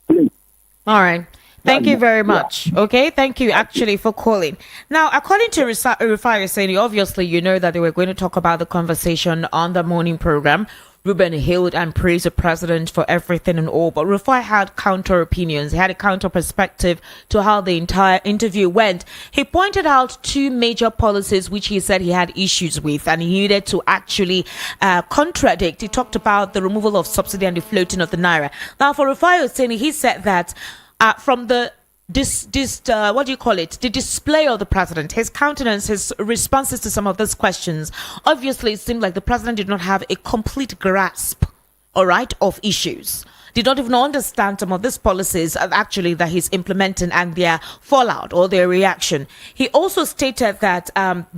Please. All right. Thank you very much. Yeah. Okay, thank you actually for calling. Now, according to Rufai Oseni, obviously you know that they were going to talk about the conversation on the morning program. Ruben hailed and praised the president for everything and all, but Rufai had counter opinions. He had a counter perspective to how the entire interview went. He pointed out two major policies which he said he had issues with, and he needed to actually contradict. He talked about the removal of subsidy and the floating of the naira. Now, for Rufai Oseni, he said that from the what do you call it? The display of the president, his countenance, his responses to some of these questions. Obviously, it seemed like the president did not have a complete grasp, all right, of issues. Did not even understand some of these policies actually that he's implementing and their fallout or their reaction. He also stated that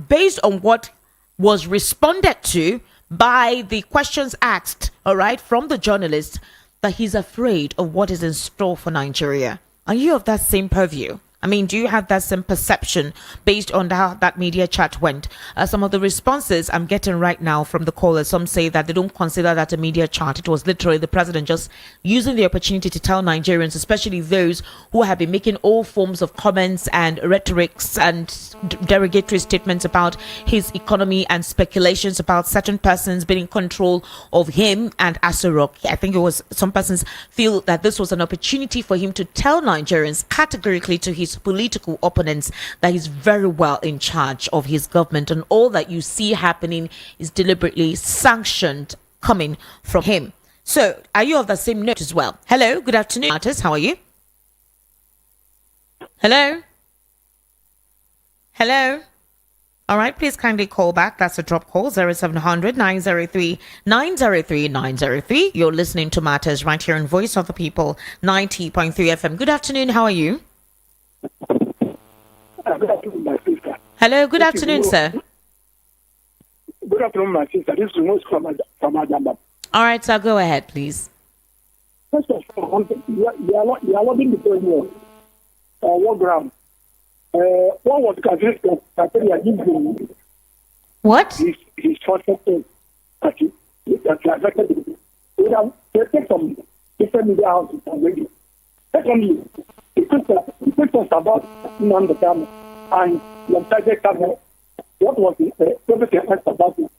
based on what was responded to by the questions asked, all right, from the journalists, that he's afraid of what is in store for Nigeria. Are you of that same purview? I mean, do you have that same perception based on how that media chat went? Some of the responses I'm getting right now from the callers, some say that they don't consider that a media chat. It was literally the president just using the opportunity to tell Nigerians, especially those who have been making all forms of comments and rhetorics and derogatory statements about his economy and speculations about certain persons being in control of him and Asorok. I think it was some persons feel that this was an opportunity for him to tell Nigerians categorically to his political opponents that he's very well in charge of his government, and all that you see happening is deliberately sanctioned coming from him. So are you of the same note as well? Hello, good afternoon, artist. How are you? Hello? All right, please kindly call back. That's a drop call, 0700 903 903 903. You're listening to Matters right here on Voice of the People, 90.3 FM. Good afternoon. How are you? Good afternoon, my sister. Hello, good afternoon, sir. Good afternoon, my sister. This is Ramos from Adamba. All right, sir, go ahead, please. First of all, you are lobbying the president on what ground? What was the criteria given? What? His first sector that affected. We have taken some different media houses already. Secondly, the questions about the camera and the target camera. What was the president asked about it?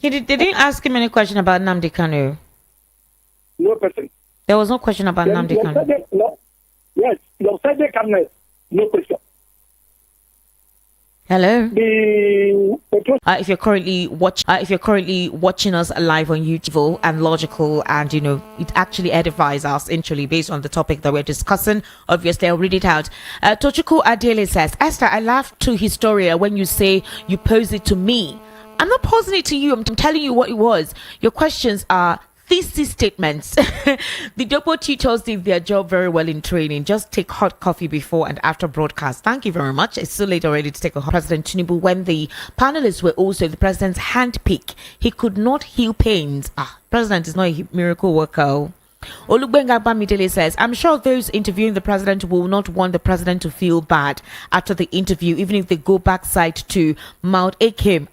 They didn't ask him any question about Nnamdi Kanu. No question. There was no question about Nnamdi Kanu. Yes, the target camera, no question. Hello. If you're currently watching us live on YouTube and Logical, and it actually edifies us actually based on the topic that we're discussing. Obviously, I'll read it out. Tochukwu Adele says, Esther, I laughed to Historia when you say you pose it to me. I'm not posing it to you. I'm telling you what it was. Your questions are thesis statements. The Dopo teachers did their job very well in training. Just take hot coffee before and after broadcast. Thank you very much. It's so late already to take a hot. President Tinubu, when the panelists were also the president's handpick, he could not heal pains. President is not a miracle worker. Olugbenga Bamidele says, I'm sure those interviewing the president will not want the president to feel bad after the interview, even if they go backside to Mount Akim.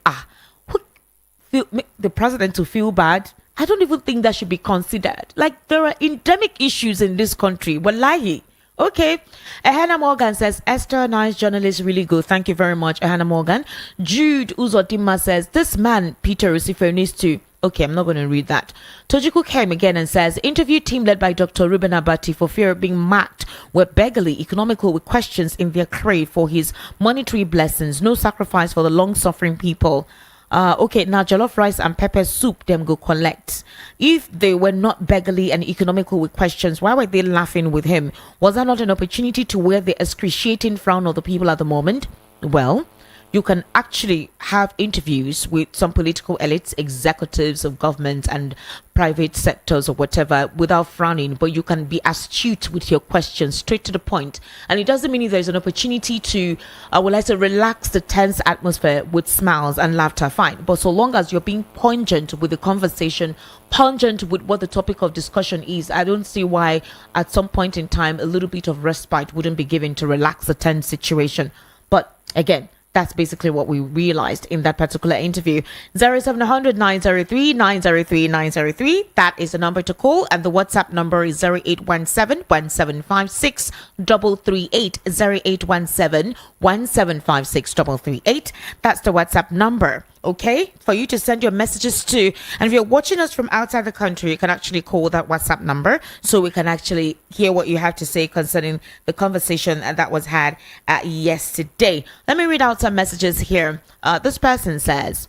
The president to feel bad? I don't even think that should be considered. Like, there are endemic issues in this country. Wallahi. Okay. Ehana Morgan says, Esther, nice journalist, really good. Thank you very much, Ehana Morgan. Jude Uzodima says, this man, Peter Rusifo, needs to Okay, I'm not going to read that. Tojiku came again and says, interview team led by Dr. Ruben Abati for fear of being marked were beggarly, economical with questions in their crave for his monetary blessings. No sacrifice for the long-suffering people. Okay, now jollof rice and pepper soup, them go collect. If they were not beggarly and economical with questions, why were they laughing with him? Was that not an opportunity to wear the excruciating frown of the people at the moment? Well, you can actually have interviews with some political elites, executives of government and private sectors or whatever without frowning, but you can be astute with your questions, straight to the point. And it doesn't mean there's an opportunity to, relax the tense atmosphere with smiles and laughter, fine. But so long as you're being pungent with the conversation, pungent with what the topic of discussion is, I don't see why at some point in time a little bit of respite wouldn't be given to relax the tense situation. But again, that's basically what we realized in that particular interview. 0700 903 903 903. That is the number to call. And the WhatsApp number is 0817 1756 338. 0817 1756 338. That's the WhatsApp number. Okay, for you to send your messages to. And if you're watching us from outside the country, you can actually call that WhatsApp number so we can actually hear what you have to say concerning the conversation that was had yesterday. Let me read out some messages here. This person says,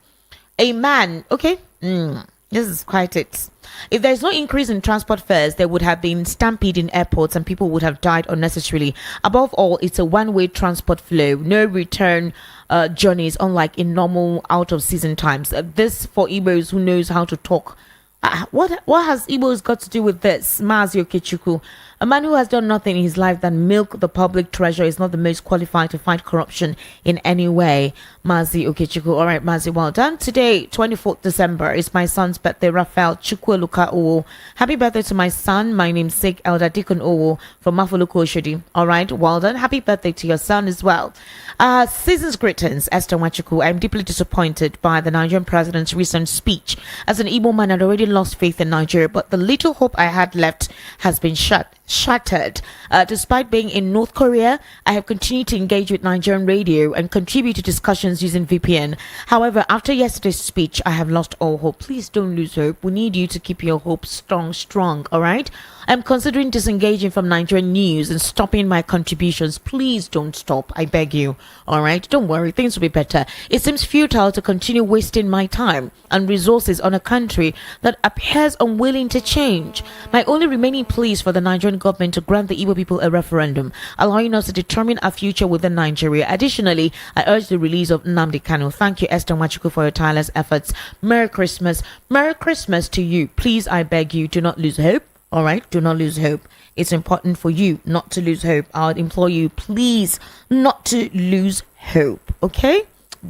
a man, okay, this is quite it. If there's no increase in transport fares, there would have been stampede in airports and people would have died unnecessarily. Above all, it's a one-way transport flow, no return journeys, unlike in normal out-of-season times. This for Igbos who knows how to talk. What has Igbos got to do with this? Mazi Okechukwu. A man who has done nothing in his life than milk the public treasure is not the most qualified to fight corruption in any way. Mazi Okechukwu. All right, Mazi, well done. Today, 24th December, is my son's birthday, Raphael Chukwueluka Owo. Happy birthday to my son, my namesake, Elder Deacon Owo from Mafuluku Oshodi. All right, well done. Happy birthday to your son as well. Season's greetings, Esther Wachuku. I'm deeply disappointed by the Nigerian president's recent speech. As an Igbo man, I'd already lost faith in Nigeria, but the little hope I had left has been shattered. Despite being in North Korea, I have continued to engage with Nigerian radio and contribute to discussions using VPN. However, after yesterday's speech, I have lost all hope. Please don't lose hope. We need you to keep your hope strong, all right? I'm considering disengaging from Nigerian news and stopping my contributions. Please don't stop, I beg you, all right? Don't worry, things will be better. It seems futile to continue wasting my time and resources on a country that appears unwilling to change. My only remaining plea is for the Nigerian government to grant the Igbo people a referendum, allowing us to determine our future within Nigeria. Additionally, I urge the release of Nnamdi Kanu. Thank you, Esther Wachuku, for your tireless efforts. Merry Christmas. Merry Christmas to you. Please, I beg you, do not lose hope. All right, do not lose hope. It's important for you not to lose hope. I would implore you, please, not to lose hope. Okay?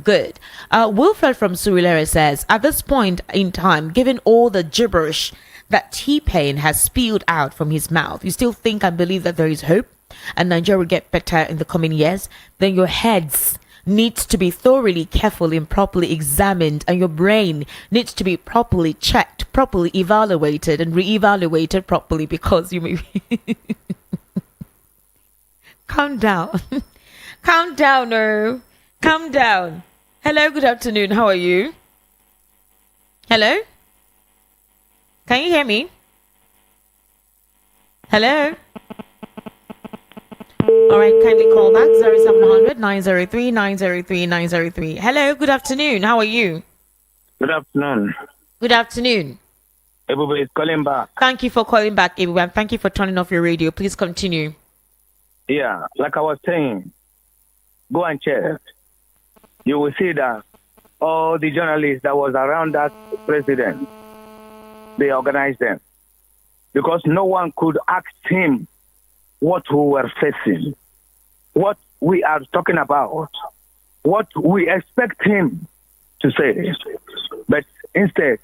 Good. Wilfred from Surulere says, at this point in time, given all the gibberish that T-Pain has spewed out from his mouth, you still think and believe that there is hope and Nigeria will get better in the coming years? Then your heads needs to be thoroughly, carefully, and properly examined, and your brain needs to be properly checked, properly evaluated, and re-evaluated properly, because you may be calm down. Calm down, no. Calm down. Hello, good afternoon. How are you? Hello? Can you hear me? Hello? All right, kindly call back 0700 903 903 903. Hello, good afternoon. How are you? Good afternoon. Good afternoon. Everybody is calling back. Thank you for calling back, everyone. Thank you for turning off your radio. Please continue. Yeah, like I was saying, go and check. You will see that all the journalists that was around that president, they organized them. Because no one could ask him what we were facing, what we are talking about, what we expect him to say. But instead,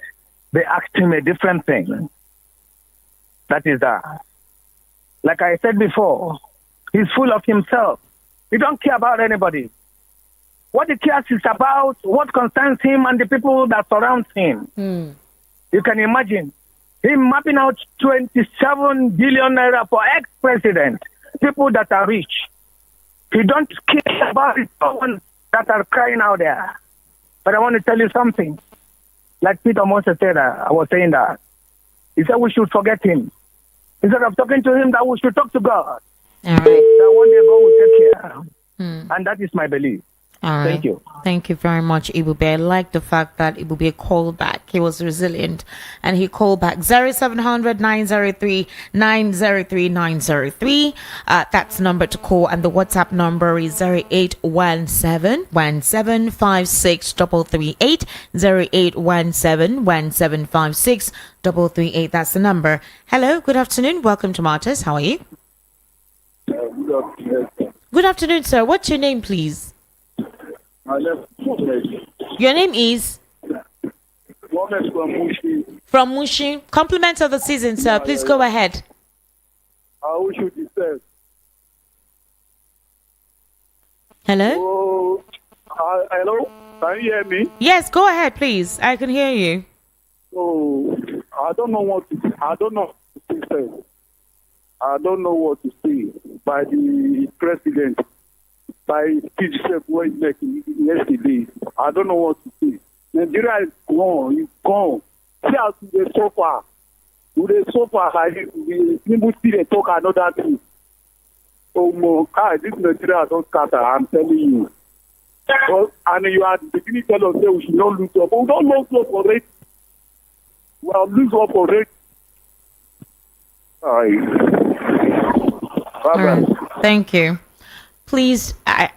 they asked him a different thing. That is that. Like I said before, he's full of himself. He don't care about anybody. What he cares is about what concerns him and the people that surround him. You can imagine him mapping out 27 billion naira for ex-president, people that are rich. He don't care about the ones that are crying out there. But I want to tell you something. like Peter Moses said, I was saying that. He said we should forget him. Instead of talking to him, that we should talk to God. All right. That one day God will take care. And that is my belief. All right. Thank you. Thank you very much, Ibube. I like the fact that Ibube called back. He was resilient and he called back 0700 903 903 903. That's the number to call, and the WhatsApp number is 0817 1756 338 0817 1756 338. That's the number. Hello, good afternoon. Welcome to Martyrs. How are you? Good afternoon, sir. What's your name, please? Your name is? From Mushin. Compliments of the season, sir. Please go ahead. Hello? Oh, hello? Can you hear me? Yes, go ahead, please. I can hear you. Oh, I don't know what to say. I don't know what to say by the president. By speech when yesterday. I don't know what to say. Nigeria is gone. It's gone. See how they so far. They so far like people see they talk another thing. Oh my God, this Nigeria don't scatter, I'm telling you. Well, and you are beginning to tell us that we should not lose up. But we don't lose up for it. Well, lose up for it. All right. Thank you. Please,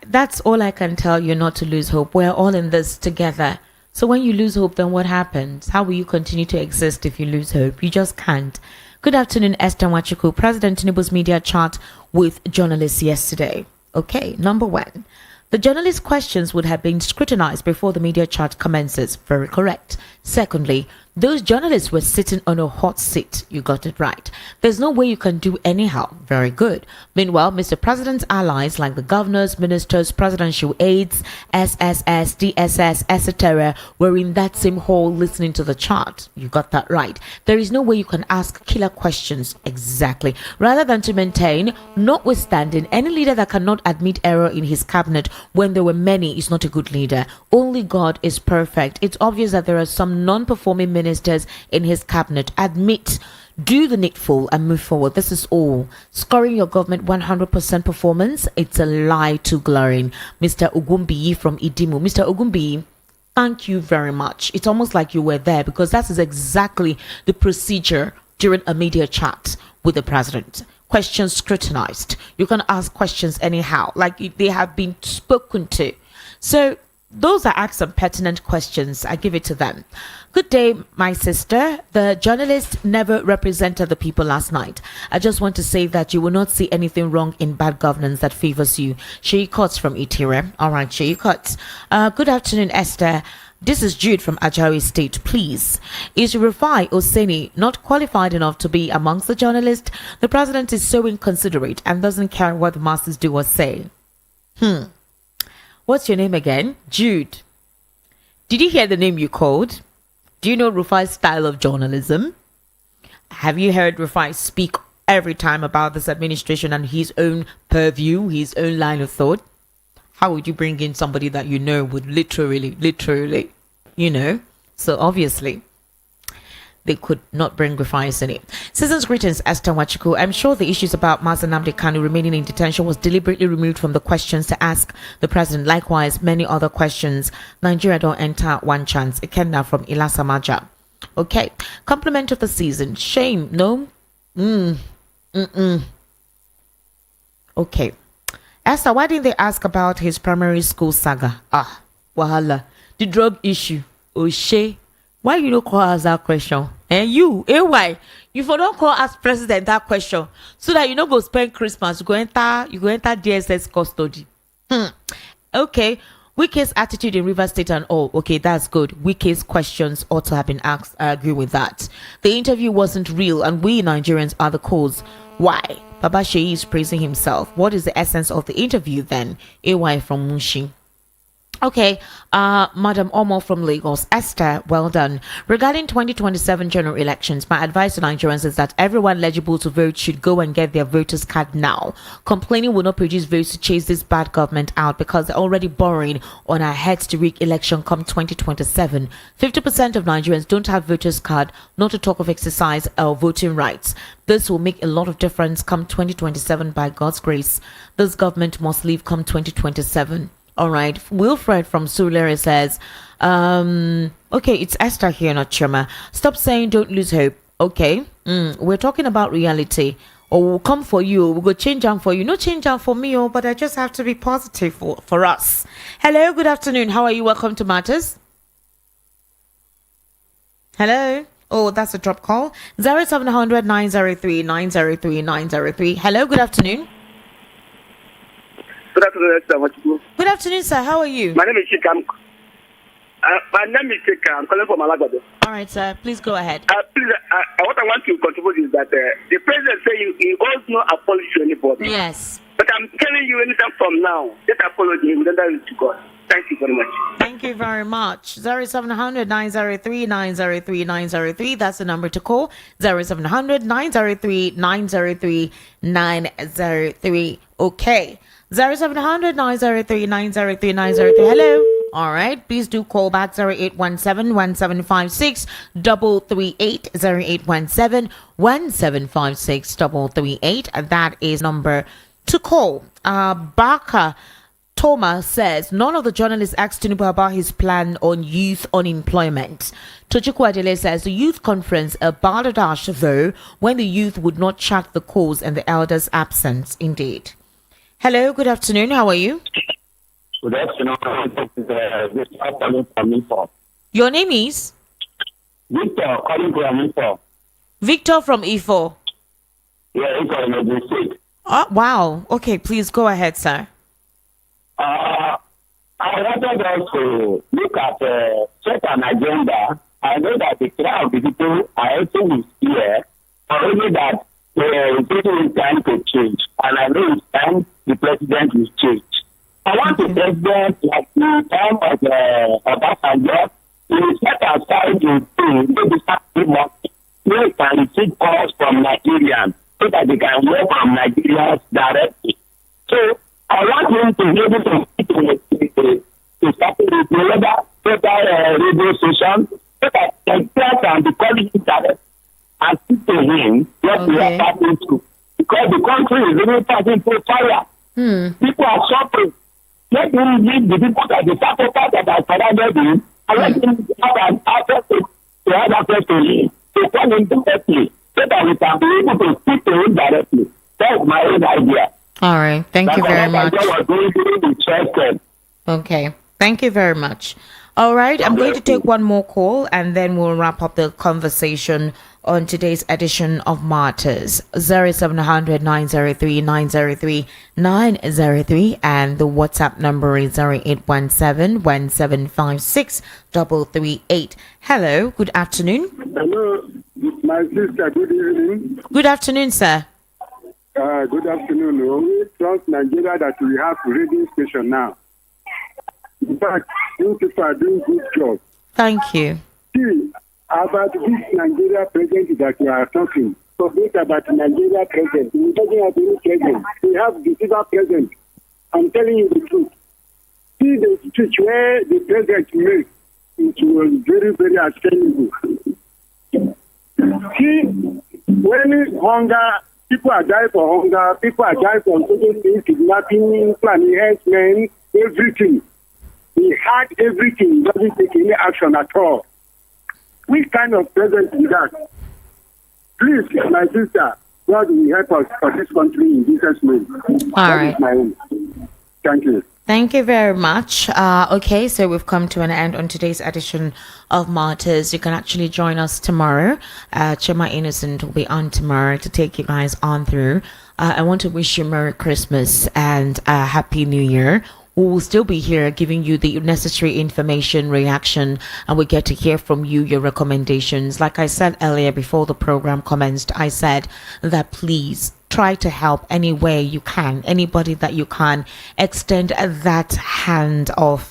that's all I can tell you, not to lose hope. We're all in this together. So when you lose hope, then what happens? How will you continue to exist if you lose hope? You just can't. Good afternoon, Esther Wachuku. President Tinubu's media chat with journalists yesterday. Okay, number one. The journalist questions would have been scrutinized before the media chat commences. Very correct. Secondly, those journalists were sitting on a hot seat. You got it right. There's no way you can do anyhow. Very good. Meanwhile, Mr. President's allies like the governors, ministers, presidential aides, SSS, DSS, etc. were in that same hall listening to the chat. You got that right. There is no way you can ask killer questions. Exactly. Rather than to maintain, notwithstanding, any leader that cannot admit error in his cabinet when there were many is not a good leader. Only God is perfect. It's obvious that there are some non-performing ministers in his cabinet. Admit, do the needful and move forward. This is all. Scoring your government 100% performance, it's a lie to glaring. Mr. Ogumbi from Idimu. Mr. Ogumbi, thank you very much. It's almost like you were there, because that is exactly the procedure during a media chat with the president. Questions scrutinized. You can ask questions anyhow, like they have been spoken to. So those are asked some pertinent questions. I give it to them. Good day, my sister. The journalist never represented the people last night. I just want to say that you will not see anything wrong in bad governance that favors you. Sheyi Cots from Itire. All right, Sheyi Cots. Good afternoon, Esther. This is Jude from Ajawi State. Please, is Rufai Oseni not qualified enough to be amongst the journalists? The president is so inconsiderate and doesn't care what the masses do or say. What's your name again? Jude. Did you hear the name you called? Do you know Rufai's style of journalism? Have you heard Rufai speak every time about this administration and his own purview, his own line of thought? How would you bring in somebody that you know would literally, So obviously, they could not bring Rufai in it. Season's greetings, Esther Wachuku. I'm sure the issues about Mazi Nnamdi Kanu remaining in detention was deliberately removed from the questions to ask the president. Likewise, many other questions. Nigeria don't enter one chance. Ikenna from Ilasamaja. Okay. Compliment of the season. Shame. No? Okay. Esther, why didn't they ask about his primary school saga? Wahala. The drug issue. Oshe. Why you don't call us that question? And you, why? You for don't call us president that question, so that you don't go spend Christmas. You go enter DSS custody. Okay. Wike's attitude in River State and all. Okay, that's good. Wike's questions ought to have been asked. I agree with that. The interview wasn't real, and we Nigerians are the cause. Why? Baba Sheyi is praising himself. What is the essence of the interview then? AY from Mushi. Okay, Madam Omo from Lagos, Esther, well done. Regarding 2027 general elections, my advice to Nigerians is that everyone eligible to vote should go and get their voters card now. Complaining will not produce votes to chase this bad government out because they're already borrowing on our heads to rig election come 2027. 50% of Nigerians don't have voters card, not to talk of exercise or voting rights. This will make a lot of difference come 2027 by God's grace. This government must leave come 2027. All right. Wilfred from Sulere says, okay, it's Esther here, not Chima. Stop saying don't lose hope. Okay. We're talking about reality. Or we'll come for you. We'll go change down for you. No change down for me, but I just have to be positive for us. Hello, good afternoon. How are you? Welcome to Matters. Hello. Oh, that's a drop call. 0700 903 903 903. Hello, good afternoon. Good afternoon, Esther. Good afternoon, sir. How are you? My name is Chika. I'm calling from Alagado. All right, sir. Please go ahead. Please, what I want to contribute is that the president said he owes no apology to anybody. Yes. But I'm telling you, anytime from now, that apology will render it to God. Thank you very much. Thank you very much. 0700 903 903 903. That's the number to call. 0700 903 903 903. Okay. 0700 903 903 903. Hello. All right. Please do call back 0817 1756 338 0817 1756 338. That is number to call. Baka Thomas says none of the journalists asked Tinubu about his plan on youth unemployment. Tochukwu Adele says the youth conference a balderdash though when the youth would not chart the cause and the elders' absence. Indeed. Hello, good afternoon. How are you? Good afternoon. Victor calling from Info. Your name is? Victor calling from Info. Victor from Ifo. Yeah, Info in the state. Oh, wow. Okay, please go ahead, sir. I wanted us to look at set an agenda. I know that the crowd of people are also here, only that people is time to change. And I know it's time the president will change. I want the president, like the time of Obasanjo, to set aside the thing, maybe something more, where he can receive calls from Nigerians, so that they can work from Nigerians directly. So, I want him to be able to speak to start with the radio station, so that Nigeria can be calling him directly and speak to him what we are passing through. Because the country is really passing through fire. People are suffering. Let him lead the people that the sacrifice that are surrounded him, and let him have an access to have access to him, to call him directly, so that we can be able to speak to him directly. That's my own idea. All right. Thank you very much. Okay. Thank you very much. All right. I'm going to take one more call and then we'll wrap up the conversation on today's edition of Martyrs. 0700 903 903 903 and the WhatsApp number is 0817 1756 338. Hello. Good afternoon. Hello, my sister. Good evening. Good afternoon, sir. Good afternoon. We trust Nigeria that we have a radio station now. In fact, you people are doing good job. Thank you. See, about this Nigeria president that we are talking, forget about Nigeria president. We're talking about any president. We have the civil president. I'm telling you the truth. See the speech where the president made, it was very, very astounding. See, when hunger, people are dying for hunger, people are dying for certain things, kidnapping, planning, herdsmen, everything. He had everything, doesn't take any action at all. Which kind of president is that? Please, my sister, God will help us for this country in Jesus' name. All right. My own. Thank you. Thank you very much. Okay, so we've come to an end on today's edition of Martyrs. You can actually join us tomorrow. Chima Innocent will be on tomorrow to take you guys on through. I want to wish you Merry Christmas and Happy New Year. We will still be here giving you the necessary information, reaction, and we get to hear from you, your recommendations. Like I said earlier before the program commenced, I said that please try to help any way you can. Anybody that you can, extend that hand of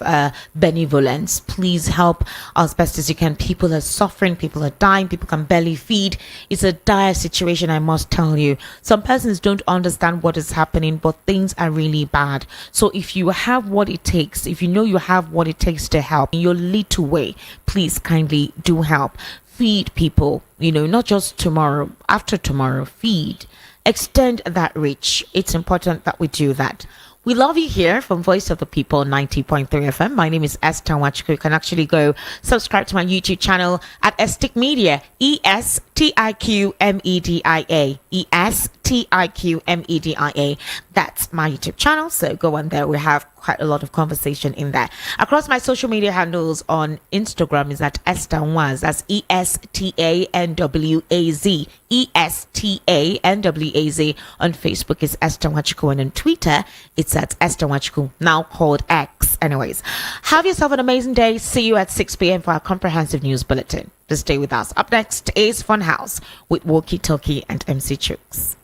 benevolence. Please help as best as you can. People are suffering, people are dying, people can barely feed. It's a dire situation, I must tell you. Some persons don't understand what is happening, but things are really bad. So if you have what it takes, if you know you have what it takes to help in your little way, please kindly do help. Feed people, not just tomorrow, after tomorrow. Feed, extend that reach. It's important that we do that. We love you here from Voice of the People 90.3 FM. My name is Esther Wachiko. You can actually go subscribe to my YouTube channel at Estiq Media, ESTIQMEDIA, ESTIQMEDIA. That's my YouTube channel. So go on there. We have quite a lot of conversation in there. Across my social media handles on Instagram is at Esther Nwaz. That's ESTANWAZ. ESTANWAZ. On Facebook is Esther Wachiko, and on Twitter it's at Esther Wachiko, now called X. Anyways, have yourself an amazing day. See you at 6 p.m. for our comprehensive news bulletin. Just stay with us. Up next is Funhouse with Walkie Talkie and MC Chooks.